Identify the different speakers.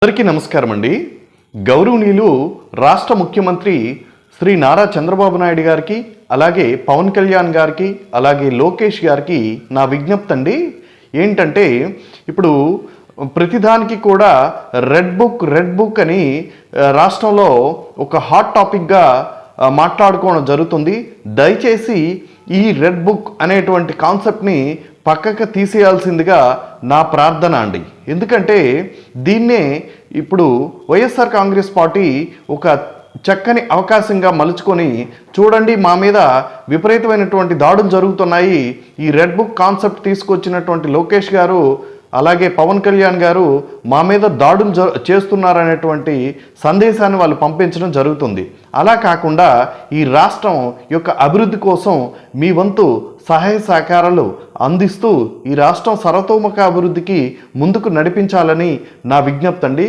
Speaker 1: అందరికీ నమస్కారం అండి. గౌరవనీయులు రాష్ట్ర ముఖ్యమంత్రి శ్రీ నారా చంద్రబాబు నాయుడు గారికి, అలాగే పవన్ కళ్యాణ్ గారికి, అలాగే లోకేష్ గారికి నా విజ్ఞప్తి అండి. ఏంటంటే ఇప్పుడు ప్రతిదానికి కూడా రెడ్ బుక్ అని రాష్ట్రంలో ఒక హాట్ టాపిక్గా మాట్లాడుకోవడం జరుగుతుంది. దయచేసి ఈ రెడ్ బుక్ అనేటువంటి కాన్సెప్ట్ని పక్కకు తీసేయాల్సిందిగా నా ప్రార్థన అండి. ఎందుకంటే దీన్నే ఇప్పుడు వైఎస్ఆర్ కాంగ్రెస్ పార్టీ ఒక చక్కని అవకాశంగా మలుచుకొని, చూడండి మా మీద విపరీతమైనటువంటి దాడులు జరుగుతున్నాయి, ఈ రెడ్ బుక్ కాన్సెప్ట్ తీసుకొచ్చినటువంటి లోకేష్ గారు అలాగే పవన్ కళ్యాణ్ గారు మా మీద దాడులు చేస్తున్నారనేటువంటి సందేశాన్ని వాళ్ళు పంపించడం జరుగుతుంది. అలా కాకుండా ఈ రాష్ట్రం యొక్క అభివృద్ధి కోసం మీ వంతు సహాయ సహకారాలు అందిస్తూ ఈ రాష్ట్రం సర్వతోముఖ అభివృద్ధికి ముందుకు నడిపించాలని నా విజ్ఞప్తి అండి.